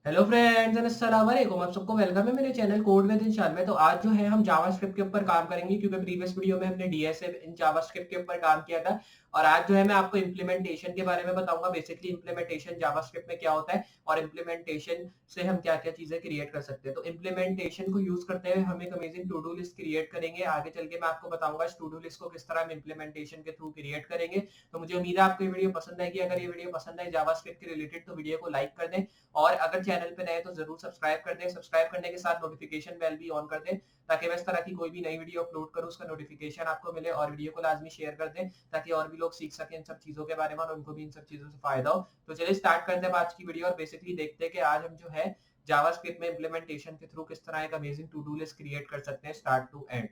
Hello friends and अस्सलाम वालेकुम। आप सबको वेलकम है मेरे चैनल कोड विद इंशाल्लाह में। तो आज जो है हम जावास्क्रिप्ट के ऊपर काम करेंगे, क्योंकि प्रीवियस वीडियो में हमने डीएस इन जावास्क्रिप्ट के ऊपर काम किया था। और आज जो है मैं आपको इम्प्लीमेंटेशन के बारे में बताऊंगा। बेसिकली इम्प्लीमेंटेशन जावास्क्रिप्ट में क्या होता है और इम्प्लीमेंटेशन से हम क्या क्या चीजें क्रिएट कर सकते हैं। तो इम्प्लीमेंटेशन को यूज करते हुए हम एक amazing to do list create करेंगे। आगे चल के मैं आपको बताऊंगा इस टू डू लिस्ट को किस तरह हम इम्प्लीमेंटेशन के थ्रू क्रिएट करेंगे। तो मुझे उम्मीद है आपको ये वीडियो पसंद आएगी। अगर ये वीडियो पसंद आए जावास्क्रिप्ट के रिलेटेड तो वीडियो को लाइक कर दें, और अगर चैनल पे नए तो जरूर सब्सक्राइब कर दें। सब्सक्राइब करने के साथ नोटिफिकेशन बेल भी ऑन कर दें, ताकि मैं इस तरह की कोई भी नई वीडियो अपलोड करूं उसका नोटिफिकेशन आपको मिले। और वीडियो को लाजमी शेयर कर दें ताकि और भी लोग सीख सकें इन सब चीजों के बारे में और उनको भी इन सब चीजों से फायदा हो। तो चलिए स्टार्ट करते हैं आज की वीडियो और बेसिकली देखते हैं कि आज हम जो है जावास्क्रिप्ट में इम्प्लीमेंटेशन के थ्रू किस तरह एक amazing to do list create कर सकते हैं स्टार्ट टू एंड।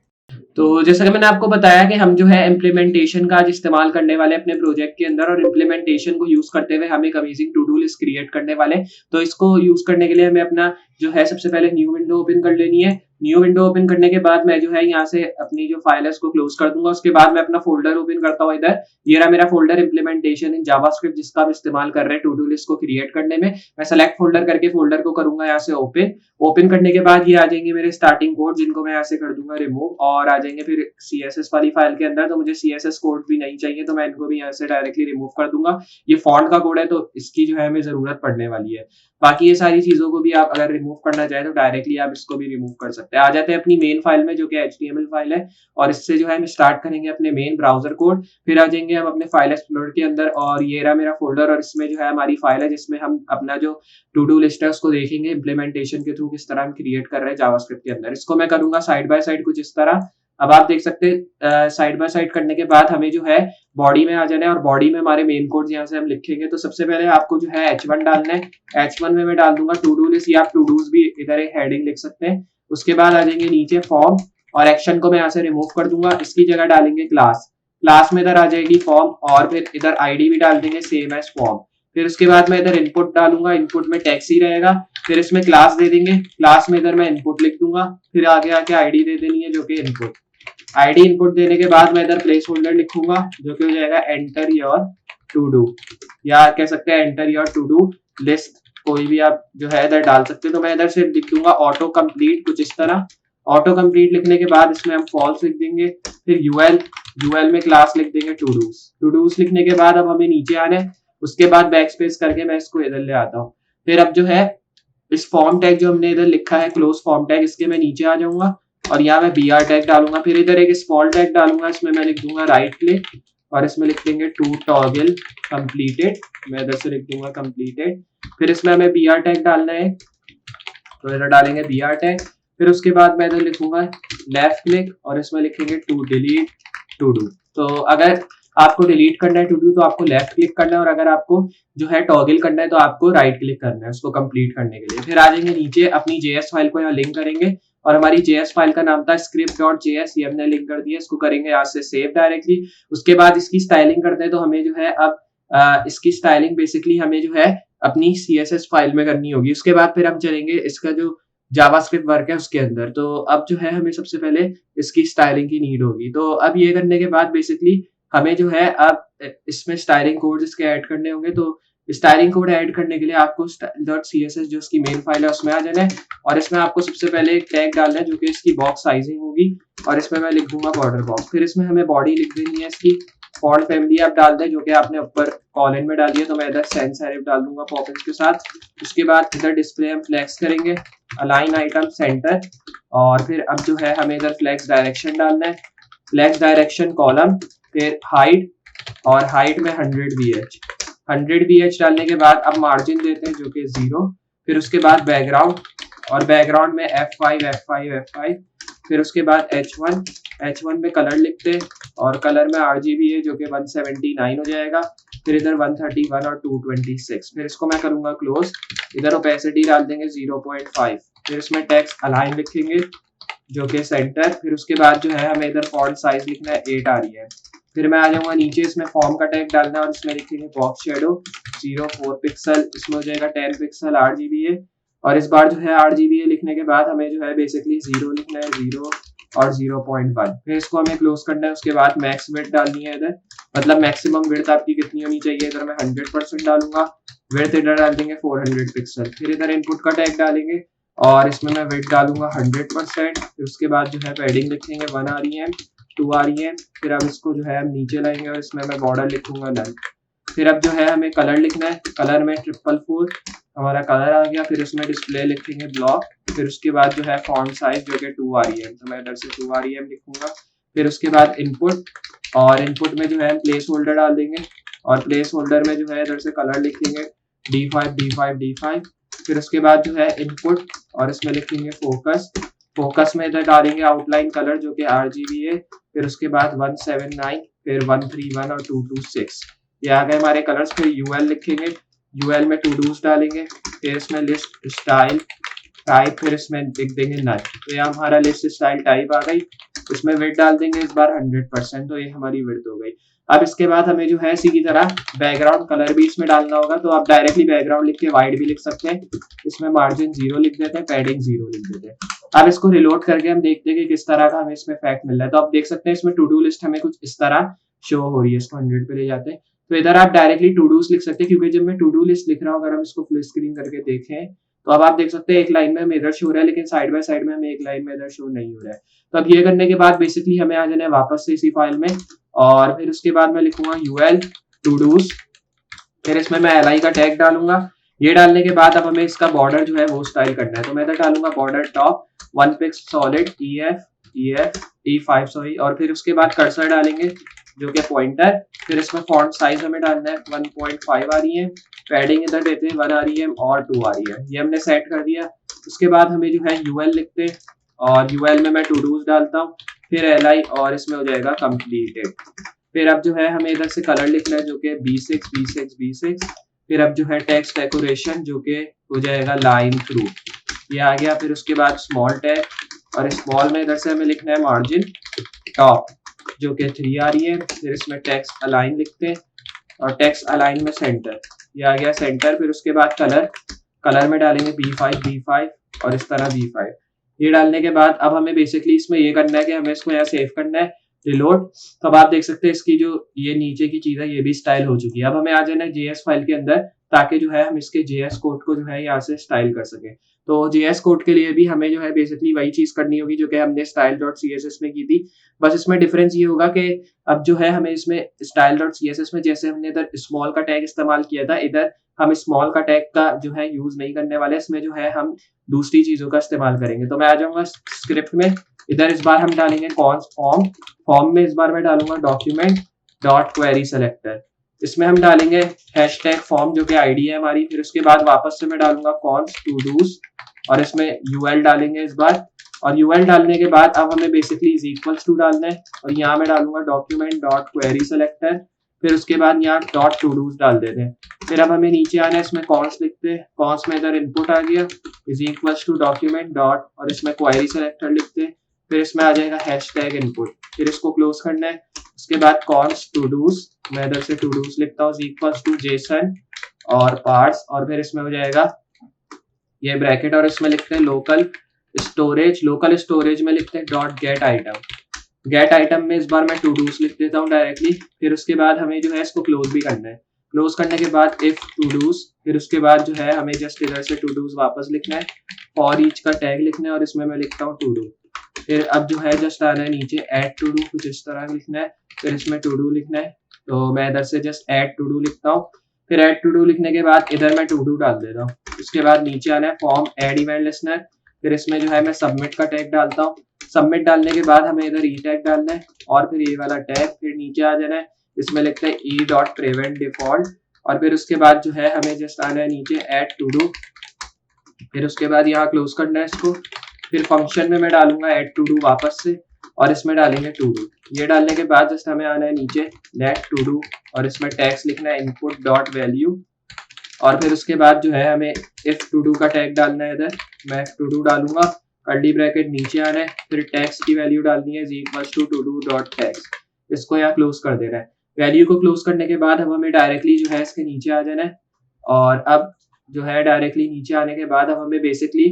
तो जैसा कि मैंने आपको बताया कि हम जो है इम्प्लीमेंटेशन का आज इस्तेमाल करने वाले अपने प्रोजेक्ट के अंदर, और इम्प्लीमेंटेशन को यूज करते हुए हम एक amazing to do list create करने वाले। तो इसको यूज करने के लिए हमें अपना जो है सबसे पहले न्यू विंडो ओपन कर लेनी है। न्यू विंडो ओपन करने के बाद मैं जो है यहाँ से अपनी जो फाइल है उसको क्लोज कर दूंगा। उसके बाद मैं अपना फोल्डर ओपन करता हूँ। इधर ये रहा मेरा फोल्डर इम्प्लीमेंटेशन इन जावास्क्रिप्ट, जिसका हम इस्तेमाल कर रहे हैं टू डू लिस्ट को क्रिएट करने में। मैं सेलेक्ट फोल्डर करके फोल्डर को करूंगा यहाँ से ओपन। ओपन करने के बाद ये आ जाएंगे मेरे स्टार्टिंग कोड, जिनको मैं यहाँ से कर दूंगा रिमूव, और आ जाएंगे फिर सीएसएस वाली फाइल के अंदर। तो मुझे सीएसएस कोड भी नहीं चाहिए, तो मैं इनको भी यहाँ से डायरेक्टली रिमूव कर दूंगा। ये फॉन्ट का कोड है तो इसकी जो है हमें जरूरत पड़ने वाली है। बाकी ये सारी चीजों को भी आप अगर रिमूव करना चाहें तो डायरेक्टली आप इसको भी रिमूव कर सकते हैं। आ जाते हैं अपनी मेन फाइल में, जो कि एचटीएमएल फाइल है, और इससे जो है हम स्टार्ट करेंगे अपने मेन ब्राउजर कोड। फिर आ जाएंगे हम अपने फाइल एक्सप्लोरर के अंदर, और ये रहा मेरा फोल्डर, और इसमें जो है हमारी फाइल है जिसमें हम अपना जो टू डू लिस्ट है उसको देखेंगे इम्प्लीमेंटेशन के थ्रू किस तरह हम क्रिएट कर रहे हैं जावास्क्रिप्ट के अंदर। इसको मैं करूंगा साइड बाय साइड कुछ इस तरह। अब आप देख सकते हैं साइड बाय साइड करने के बाद हमें जो है बॉडी में आ जाना है, और बॉडी में हमारे मेन कोड यहाँ से हम लिखेंगे। तो सबसे पहले आपको जो है H1 डालना है। H1 में मैं डाल दूंगा टू डू लिस्ट, या आप टू डूज भी इधर एक हेडिंग लिख सकते हैं। उसके बाद आ जाएंगे नीचे फॉर्म, और एक्शन को मैं यहाँ से रिमूव कर दूंगा। इसकी जगह डालेंगे क्लास। क्लास में इधर आ जाएगी फॉर्म, और फिर इधर आईडी भी डाल देंगे सेम एज फॉर्म। फिर उसके बाद मैं इधर इनपुट डालूंगा, इनपुट में टेक्स्ट ही रहेगा। फिर इसमें क्लास दे देंगे, क्लास में इधर मैं इनपुट लिख दूंगा। फिर आगे आके आईडी दे देनी है जो कि इनपुट। आईडी इनपुट देने के बाद मैं इधर प्लेस होल्डर लिखूंगा, जो कि हो जाएगा एंटर योर टू डू, या कह सकते हैं enter your to do list. कोई भी आप जो है इधर डाल सकते हैं। तो मैं इधर से लिख दूंगा ऑटो कंप्लीट कुछ इस तरह। ऑटो कंप्लीट लिखने के बाद इसमें हम फॉल्स लिख देंगे। फिर यूएल में क्लास लिख देंगे टू डूज लिखने के बाद अब हमें नीचे आना है। उसके बाद बैक स्पेस करके मैं इसको इधर ले आता हूँ। फिर अब जो है इस फॉर्म टैग जो हमने इधर लिखा है क्लोज फॉर्म टैग, इसके मैं नीचे आ जाऊंगा, और यहाँ मैं br टैग डालूंगा। फिर इधर एक स्मॉल टैग डालूंगा, इसमें मैं लिख दूंगा राइट क्लिक, और इसमें लिख देंगे टू टॉगल कंप्लीटेड। मैं इधर से लिख दूंगा कंप्लीटेड। फिर इसमें हमें br टैग डालना है, तो इधर डालेंगे br टैग। फिर उसके बाद मैं इधर लिखूंगा लेफ्ट क्लिक, और इसमें लिखेंगे टू डिलीट टू डू। तो अगर आपको डिलीट करना है टू डू तो आपको लेफ्ट क्लिक करना है, और अगर आपको जो है टॉगल करना है तो आपको राइट क्लिक करना है उसको कंप्लीट करने के लिए। फिर आ जाएंगे नीचे अपनी जेएस फाइल को यहाँ लिंक करेंगे, और हमारी जेएस फाइल का नाम था script.js, ये हमने लिंक कर दिया। इसको करेंगे यहाँ से सेव डायरेक्टली। उसके बाद इसकी स्टाइलिंग करते हैं। तो हमें जो है अब इसकी स्टाइलिंग बेसिकली हमें जो है अपनी CSS फाइल में करनी होगी। उसके बाद फिर हम चलेंगे इसका जो जावास्क्रिप्ट वर्क है उसके अंदर। तो अब जो है हमें सबसे पहले इसकी स्टाइलिंग की नीड होगी। तो अब ये करने के बाद बेसिकली हमें जो है अब इसमें स्टाइलिंग कोड इसके ऐड करने होंगे। तो स्टाइलिंग कोड ऐड करने के लिए आपको style.css जो इसकी मेन फाइल है उसमें आ जाना है, और इसमें आपको सबसे पहले एक टैग डालना है जो कि इसकी बॉक्स साइजिंग होगी, और इसमें मैं लिख दूंगा बॉर्डर बॉक्स। फिर इसमें हमें बॉडी लिख देनी है इसकी। फॉन्ट फैमिली आप डाल दें जो कि आपने ऊपर कॉलन में डाली है, तो मैं इधर सेंस सेरिफ डाल दूंगा पॉपिंस के साथ। उसके बाद इधर डिस्प्ले हम फ्लेक्स करेंगे, अलाइन आइटम सेंटर, और फिर अब जो है हमें इधर फ्लेक्स डायरेक्शन डालना है, फ्लेक्स डायरेक्शन कॉलम। फिर हाइट, और हाइट में 100 VH डालने के बाद अब मार्जिन देते हैं जो कि 0। फिर उसके बाद बैकग्राउंड, और बैकग्राउंड में F5। फिर उसके बाद H1 में कलर लिखते हैं, और कलर में RGB है जो कि 179 हो जाएगा। फिर इधर 131 और 226। फिर इसको मैं करूंगा क्लोज। इधर ओपेसिटी डाल देंगे 0.5। फिर इसमें टेक्स्ट अलाइन लिखेंगे जो कि सेंटर। फिर उसके बाद जो है हमें इधर फॉन्ट साइज लिखना है 8 आ रही है। फिर मैं आ जाऊंगा नीचे, इसमें फॉर्म का टैग डालना है, और इसमें लिखेंगे बॉक्स शेडो 0.4 पिक्सल, इसमें हो जाएगा 10 पिक्सल RGB है। और इस बार जो है RGB लिखने के बाद हमें जो है बेसिकली 0 लिखना है, 0 और 0.1। फिर इसको हमें क्लोज करना है। उसके बाद मैक्स विड्थ डालनी है इधर, मतलब मैक्सिमम विड्थ आपकी कितनी होनी चाहिए, इधर मैं 100% डालूंगा। विड्थ इधर डाल देंगे 400 पिक्सल, फिर इधर इनपुट का टैग डालेंगे और इसमें मैं विड्थ डालूंगा 100%, फिर उसके बाद जो है पैडिंग लिखेंगे 1 REM 2 REM, फिर अब इसको जो है हम नीचे लाएंगे और इसमें मैं बॉर्डर लिखूंगा नल। फिर अब जो है हमें कलर लिखना है, कलर में 444 हमारा कलर आ गया, फिर उसमें डिस्प्ले लिखेंगे ब्लॉक, फिर उसके बाद जो है फॉन्ट साइज जो कि 2 REM, तो मैं इधर से 2 REM लिखूंगा। फिर उसके बाद इनपुट, और इनपुट में जो है हम प्लेस होल्डर डाल देंगे और प्लेस होल्डर में जो है इधर से कलर लिखेंगे D5 D5 D5, फिर उसके बाद जो है इनपुट और इसमें लिखेंगे फोकस, फोकस में इधर डालेंगे आउटलाइन कलर जो कि RGB है, फिर उसके बाद 179, फिर 131 और 226, ये आ गए हमारे कलर्स। फिर UL लिखेंगे, UL में टू डूज डालेंगे, फिर इसमें लिस्ट स्टाइल टाइप, फिर इसमें लिख देंगे नल, तो ये हमारा लिस्ट स्टाइल टाइप आ गई। इसमें विड्थ डाल देंगे इस बार 100%, तो ये हमारी विड्थ हो गई। अब इसके बाद हमें जो है इसी की तरह बैकग्राउंड कलर भी इसमें डालना होगा, तो आप डायरेक्टली बैकग्राउंड लिख के वाइट भी लिख सकते हैं, इसमें मार्जिन 0 लिख देते हैं, पैडिंग 0 लिख देते हैं। अब इसको रिलोड करके हम देखते हैं कि किस तरह का हमें इसमें इफेक्ट मिल रहा है। तो आप देख सकते हैं इसमें टू डू लिस्ट हमें कुछ इस तरह शो हो रही है, इसको 100 पे ले जाते हैं, तो इधर आप डायरेक्टली टू डूज लिख सकते हैं, क्योंकि जब मैं टू डू लिस्ट लिख रहा हूँ, अगर हम इसको फुल स्क्रीन करके देखें तो अब आप देख सकते हैं एक लाइन में हमें इधर शो हो रहा है, लेकिन साइड बाय साइड में हमें एक लाइन में इधर शो नहीं हो रहा है। तो अब ये करने के बाद बेसिकली हमें आ जाना है वापस से इसी फाइल में, और फिर उसके बाद मैं लिखूंगा UL टू डूज, फिर इसमें मैं LI का टैग डालूंगा। ये डालने के बाद अब हमें इसका बॉर्डर जो है वो स्टाइल करना है, तो मैं इधर डालूंगा border top 1 pix solid EF E5 sorry, और फिर उसके बाद कर्सर डालेंगे जो कि पॉइंटर, फिर इसमें फॉन्ट साइज हमें डालना है 1.5 REM, पैडिंग इधर देते हैं 1 REM और 2 REM, ये हमने सेट कर दिया। उसके बाद हमें जो है UL लिखते हैं और UL में मैं टू डूज डालता हूँ, फिर LI और इसमें हो जाएगा कंप्लीटेड। फिर अब जो है हमें इधर से कलर लिखना है जो कि B6 B6 B6, फिर अब जो है टेक्स्ट डेकोरेशन जो कि हो जाएगा लाइन थ्रू, ये आ गया। फिर उसके बाद स्मॉल टैग, और स्मॉल में इधर से हमें लिखना है मार्जिन टॉप जो कि 3 REM, फिर इसमें टेक्स्ट अलाइन लिखते हैं और टेक्स्ट अलाइन में सेंटर, ये आ गया सेंटर। फिर उसके बाद कलर, कलर में डालेंगे B5 और इस तरह B5। ये डालने के बाद अब हमें बेसिकली इसमें ये करना है कि हमें इसको यहाँ सेव करना है, रिलोड। तो अब आप देख सकते हैं इसकी जो ये नीचे की चीज है ये भी स्टाइल हो चुकी है। अब हमें आ जाना है JS फाइल के अंदर, ताकि जो है हम इसके JS कोड को जो है यहाँ से स्टाइल कर सकें। तो JS कोड के लिए भी हमें जो है बेसिकली वही चीज करनी होगी जो कि हमने style.css में की थी, बस इसमें डिफरेंस ये होगा कि अब जो है हमें इसमें style.css में जैसे हमने इधर स्मॉल का टैग इस्तेमाल किया था, इधर हम स्मॉल का टैग का जो है यूज नहीं करने वाले, इसमें जो है हम दूसरी चीजों का इस्तेमाल करेंगे। तो मैं आ जाऊंगा स्क्रिप्ट में, इधर इस बार हम डालेंगे कॉन्स फॉर्म, फॉर्म में इस बार मैं डालूंगा डॉक्यूमेंट डॉट क्वेरी सेलेक्टर, इसमें हम डालेंगे हैशटैग फॉर्म जो कि आईडी है हमारी, फिर उसके बाद वापस से मैं डालूंगा कॉन्स टू डूज और इसमें UL डालेंगे इस बार, और UL डालने के बाद अब हमें बेसिकली इज इक्वल्स टू डालना है, और यहाँ मैं डालूंगा डॉक्यूमेंट डॉट क्वेरी सेलेक्टर, फिर उसके बाद यहाँ डॉट टू डूज डाल देते हैं। फिर अब हमें नीचे आना है, इसमें कॉन्स लिखते हैं, कॉन्स में इधर इनपुट आ गया is equals to document dot और इसमें क्वेरी सेलेक्टर लिखते हैं, फिर इसमें आ जाएगा हैशटैग इनपुट, फिर इसको क्लोज करना है। उसके बाद कॉन्स टू डूज, मैं इधर से टू डूज लिखता हूँ इक्वल्स टू जेसन और पार्ट्स, और फिर इसमें हो जाएगा ये ब्रैकेट और इसमें लिखते हैं लोकल स्टोरेज, लोकल स्टोरेज में लिखते हैं dot gate item, gate item में इस बार मैं टू डूज लिख देता हूँ डायरेक्टली। फिर उसके बाद हमें जो है इसको क्लोज भी करना है, क्लोज करने के बाद इफ टू डूज, फिर उसके बाद जो है हमें जस्ट इधर से टू डूज वापस लिखना है, फॉर ईच का टैग लिखना है और इसमें मैं लिखता हूँ टू डू। फिर अब जो है जस्ट आना है नीचे ऐड टू डू, कुछ इस तरह लिखना है, फिर इसमें टू डू लिखना है, तो मैं इधर से जस्ट ऐड टू डू लिखता हूँ। फिर ऐड टू डू लिखने के बाद इधर मैं टू डू डाल देता हूँ। उसके बाद नीचे आना है फॉर्म ऐड इवेंट लिस्टनर, फिर इसमें जो है मैं सबमिट का टैग डालता हूँ। सबमिट डालने के बाद हमें इधर ई टैग डालना है और फिर ये वाला टैग, फिर नीचे आ जाना है, इसमें लिखते हैं ई डॉट प्रिवेंट डिफॉल्ट, और फिर उसके बाद जो है हमें जस्ट आना है नीचे ऐड टू डू, फिर उसके बाद यहाँ क्लोज करना है इसको। फिर फंक्शन में मैं डालूंगा ऐड टू डू वापस से और इसमें डालेंगे टू डू। ये डालने के बाद जस्ट हमें आना है नीचे लेट टू डू और इसमें टैग्स लिखना है इनपुट डॉट वैल्यू, और फिर उसके बाद जो है हमें इफ टू डू का टैग डालना है, इधर मैं टू डू डालूंगा, कर्ली ब्रैकेट नीचे आना है, फिर टैग्स की वैल्यू डालनी है equals to do dot tags, इसको यहाँ क्लोज कर देना है। वैल्यू को क्लोज करने के बाद अब हमें डायरेक्टली जो है इसके नीचे आ जाना है, और अब जो है डायरेक्टली नीचे आने के बाद अब हमें बेसिकली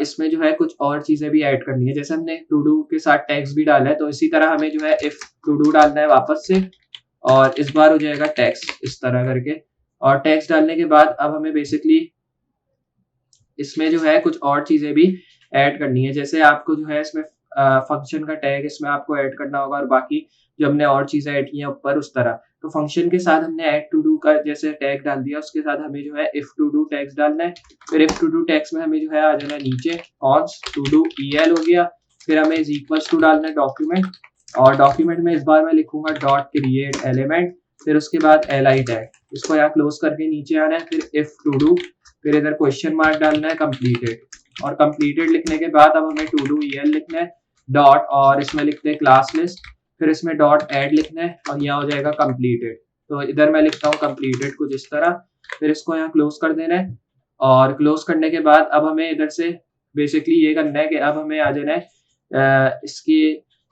इसमें जो है कुछ और चीजें भी ऐड करनी है, जैसे हमने टू डू के साथ टैग्स भी डाला है, तो इसी तरह हमें जो है इफ टू डू डालना है वापस से, और इस बार हो जाएगा टैक्स इस तरह करके, और टेक्स्ट डालने के बाद अब हमें बेसिकली इसमें जो है कुछ और चीजें भी ऐड करनी है, जैसे आपको जो है इसमें फंक्शन का टैग इसमें आपको ऐड करना होगा और बाकी जो हमने और चीजें ऐड की हैं ऊपर उस तरह। तो फंक्शन के साथ हमने ऐड टू डू का जैसे टैग डाल दिया, उसके साथ हमें जो है इफ टू डू टैग्स डालना है। फिर इफ टू डू टैग्स में हमें जो है आ जाना है नीचे कॉन्स्ट टू डू EL हो गया। फिर हमें इज इक्वल्स टू डालना है डॉक्यूमेंट, और डॉक्यूमेंट में इस बार मैं लिखूंगा डॉट क्रिएट एलिमेंट, फिर उसके बाद LI टैग, इसको यहाँ क्लोज करके नीचे आना है। फिर इफ टू डू, फिर इधर क्वेश्चन मार्क डालना है कंप्लीटेड, और कंप्लीटेड लिखने के बाद अब हमें टू डू EL लिखना है डॉट, और इसमें लिखते हैं क्लास लिस्ट, फिर इसमें डॉट ऐड लिखना है और यहाँ हो जाएगा कंप्लीटेड। तो इधर मैं लिखता हूँ कंप्लीटेड कुछ इस तरह, फिर इसको यहाँ क्लोज कर देना है। और क्लोज करने के बाद अब हमें इधर से बेसिकली ये करना है कि अब हमें आ जाना है इसकी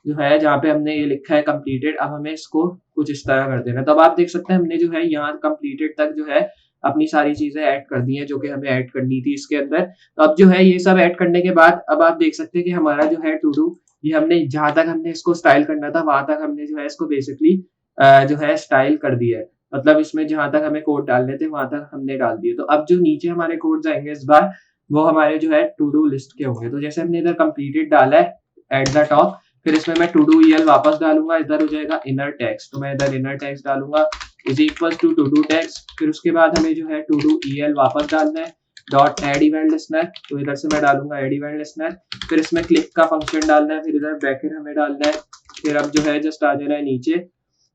जो है जहाँ पे हमने ये लिखा है कंप्लीटेड, अब हमें इसको कुछ इस तरह कर देना है। तो अब आप देख सकते हैं हमने जो है यहाँ कंप्लीटेड तक जो है अपनी सारी चीजें ऐड कर दी हैं जो कि हमें ऐड करनी थी इसके अंदर। तो अब जो है ये सब ऐड करने के बाद अब आप देख सकते हैं कि हमारा जो है टू डू, ये हमने जहां तक हमने इसको स्टाइल करना था वहां तक हमने जो है इसको बेसिकली जो है स्टाइल कर दिया है, मतलब इसमें जहां तक हमें कोड डालने थे वहां तक हमने डाल दिए। तो अब जो नीचे हमारे कोड जाएंगे इस बार वो हमारे जो है टू डू लिस्ट के होंगे। तो जैसे हमने इधर कंप्लीटेड डाला है एट द टॉप, फिर इसमें मैं टू डू EL वापस डालूंगा, इधर हो जाएगा इनर टेक्स्ट, तो मैं इधर इनर टेक्स्ट डालूंगा is equal to do text. फिर उसके बाद हमें जो है टू डू EL वापस डालना है डॉट एड इवेंट लिस्नर, तो इधर से मैं डालूंगा एड इवेंट लिस्नर। फिर इसमें क्लिक का फंक्शन डालना है, फिर इधर ब्रैकेट हमें डालना है। फिर अब जो है जस्ट आ जाना है नीचे,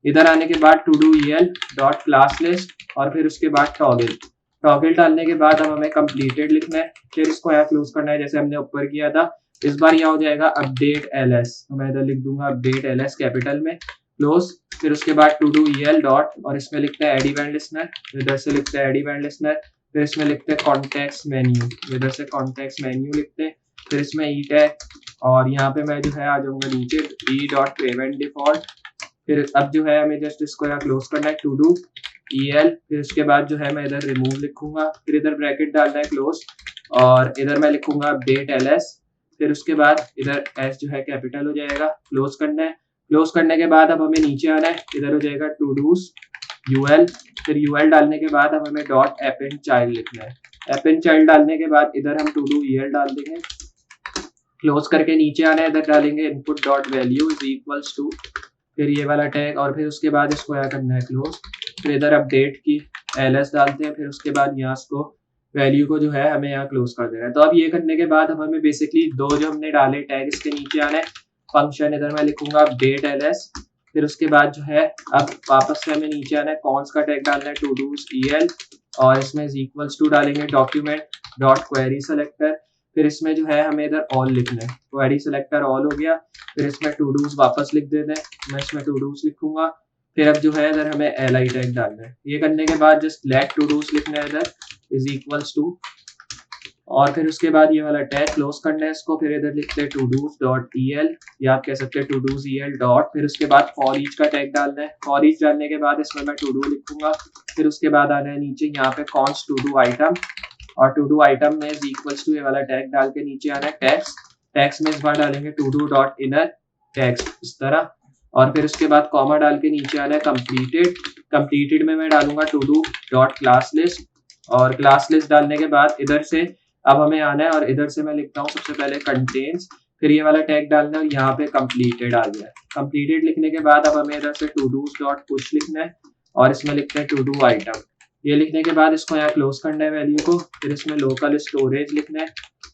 इधर आने के बाद to do EL dot class list, और फिर उसके बाद टॉगल। टॉगल डालने के बाद अब हमें कंप्लीटेड लिखना है, फिर इसको यहाँ क्लोज करना है जैसे हमने ऊपर किया था। इस बार यहाँ हो जाएगा अपडेट LS, तो मैं इधर लिख दूंगा अपडेट LS कैपिटल में, क्लोज। फिर उसके बाद टू डू EL डॉट, और इसमें लिखते हैं एड इवेंट लिस्नर, इधर से लिखते हैं एड इवेंट लिस्नर। फिर इसमें लिखते हैं कॉन्टेक्स्ट मेन्यू, इधर से कॉन्टेक्स्ट मेन्यू लिखते हैं। फिर इसमें ई टैग, और यहाँ पे मैं जो है आ जाऊंगा नीचे ई डॉट पेमेंट डिफॉल्ट। फिर अब जो है हमें जस्ट इसको यहाँ क्लोज करना है टू डू EL, फिर उसके बाद जो है मैं इधर रिमूव लिखूंगा, फिर इधर ब्रैकेट डालना है क्लोज, और इधर मैं लिखूंगा अपडेट LS। फिर उसके बाद इधर S जो है कैपिटल हो जाएगा, क्लोज करना है। क्लोज करने के बाद अब हमें नीचे आना है, इधर हो जाएगा टू डूज UL, फिर UL डालने के बाद अब हमें डॉट अपेंड चाइल्ड लिखना है। अपेंड चाइल्ड डालने के बाद इधर हम टू डू EL डाल देंगे, क्लोज करके नीचे आना है, इधर डालेंगे input dot value is equals to, फिर ये वाला टैग, और फिर उसके बाद इसको यहाँ करना है क्लोज। फिर इधर अपडेट की LS डालते हैं, फिर उसके बाद यहाँ इसको वैल्यू को जो है हमें यहाँ क्लोज कर देना है। तो अब ये करने के बाद अब हमें बेसिकली दो जो हमने डाले टैग इसके नीचे आना है फंक्शन, इधर मैं लिखूंगा अपडेट LS। फिर उसके बाद जो है अब वापस से हमें नीचे आना है कॉन्स का टैग डालना है टू डूज EL, और इसमें इक्वल्स टू डालेंगे डॉक्यूमेंट डॉट क्वेरी सेलेक्टर। फिर इसमें जो है हमें इधर ऑल लिखना है, क्वेरी सेलेक्टर ऑल हो गया। फिर इसमें टू डूज वापस लिख देना है, मैं इसमें टू डूज लिखूंगा। फिर अब जो है इधर हमें LI टैग डालना है। ये करने के बाद जस्ट लेट टू डूज लिखना है इधर इज इक्वल्स टू, और फिर उसके बाद ये वाला टैग क्लोज करना है इसको। फिर इधर लिखते हैं टू डूज डॉट EL, या आप कह सकते हैं टू डूज EL डॉट, फिर उसके बाद फॉर ईच का टैग डालना है। फॉर ईच डालने के बाद इसमें मैं टू डू लिखूंगा। फिर उसके बाद आना है नीचे यहाँ पे कॉन्स टू डू आइटम, और टू डू आइटम में इज इक्वल्स टू ये वाला टैग डाल के नीचे आना है टैक्स। टैक्स में इस बार डालेंगे to do dot inner text इस तरह, और फिर उसके बाद कॉमा डाल के नीचे आना है कंप्लीटेड। कंप्लीटेड में मैं डालूंगा to do dot class list, और क्लास लिस्ट डालने के बाद इधर से अब हमें आना है, और इधर से मैं लिखता हूँ सबसे पहले कंटेन्स, फिर ये वाला टैग डालना है, और यहाँ पे कंप्लीटेड आ गया। कंप्लीटेड लिखने के बाद अब हमें इधर से टू डूज डॉट पुश लिखना है, और इसमें लिखते हैं टू डू आइटम। ये लिखने के बाद इसको यहाँ क्लोज करना है वैल्यू को। फिर इसमें लोकल स्टोरेज लिखना है,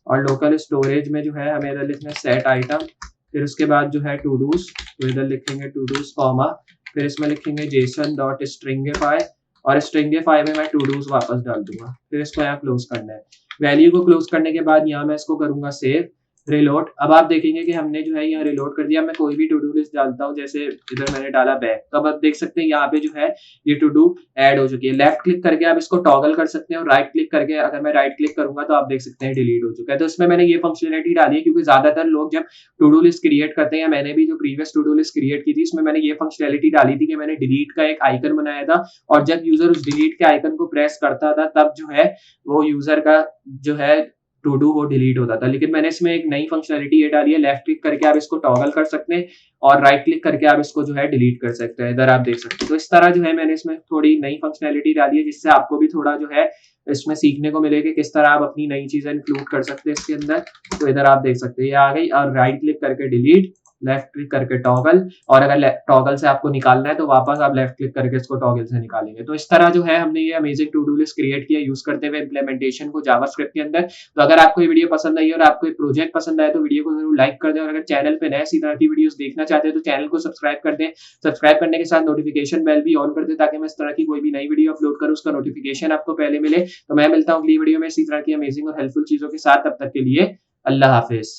और लोकल स्टोरेज में जो है हमें इधर लिखना है सेट आइटम। फिर उसके बाद जो है टू डूज, तो इधर लिखेंगे टू डूज कॉमा, फिर इसमें लिखेंगे जेसन डॉट स्ट्रिंगिफाई, और स्ट्रिंगिफाई में मैं टू डूज वापस डाल दूंगा। फिर इसको यहाँ क्लोज करना है। वैल्यू को क्लोज करने के बाद यहाँ मैं इसको करूंगा सेव रिलोड। अब आप देखेंगे कि हमने जो है यहाँ रिलोड कर दिया। मैं कोई भी टू डू लिस्ट डालता हूँ, जैसे इधर मैंने डाला बैक, तो अब आप देख सकते हैं यहाँ पे जो है ये टू डू ऐड हो चुकी है। लेफ्ट क्लिक करके आप इसको टॉगल कर सकते हैं, और राइट क्लिक करके अगर मैं राइट क्लिक करूंगा तो आप देख सकते हैं डिलीट हो चुका है। तो इसमें मैंने ये फंक्शनलिटी डाली है क्योंकि ज्यादातर लोग जब टू डू लिस्ट क्रिएट करते हैं, मैंने भी जो previous to do list create की थी इसमें मैंने ये फंक्शनलिटी डाली थी कि मैंने डिलीट का एक आइकन बनाया था, और जब यूजर उस डिलीट के आइकन को प्रेस करता था तब जो है वो यूजर का जो है टू डू वो डिलीट होता था। लेकिन मैंने इसमें एक नई फंक्शनलिटी ये डाली है, लेफ्ट क्लिक करके आप इसको टॉगल कर सकते हैं और राइट क्लिक करके आप इसको जो है डिलीट कर सकते हैं। इधर आप देख सकते हैं। तो इस तरह जो है मैंने इसमें थोड़ी नई फंक्शनलिटी डाली है, जिससे आपको भी थोड़ा जो है इसमें सीखने को मिलेगा किस तरह आप अपनी नई चीजें इंक्लूड कर सकते हैं इसके अंदर। तो इधर आप देख सकते हैं ये आ गई, और राइट क्लिक करके डिलीट, लेफ्ट क्लिक करके टॉगल, और अगर टॉगल से आपको निकालना है तो वापस आप लेफ्ट क्लिक करके इसको टॉगल से निकालेंगे। तो इस तरह जो है हमने ये amazing to do list create किया यूज करते हुए इम्प्लीमेंटेशन को जावास्क्रिप्ट के अंदर। तो अगर आपको ये वीडियो पसंद आई और आपको ये प्रोजेक्ट पसंद आए तो वीडियो को जरूर लाइक कर दें, और अगर चैनल पे नए इसी तरह की वीडियोस देखना चाहते हैं तो चैनल को सब्सक्राइब कर दें। सब्सक्राइब करने के साथ नोटिफिकेशन बेल भी ऑन कर दें, ताकि मैं इस तरह की कोई भी नई वीडियो अपलोड करूं उसका नोटिफिकेशन आपको पहले मिले। तो मैं मिलता हूं अगली वीडियो में इसी तरह की अमेजिंग और हेल्पफुल चीजों के साथ। तब तक के लिए अल्लाह हाफिज।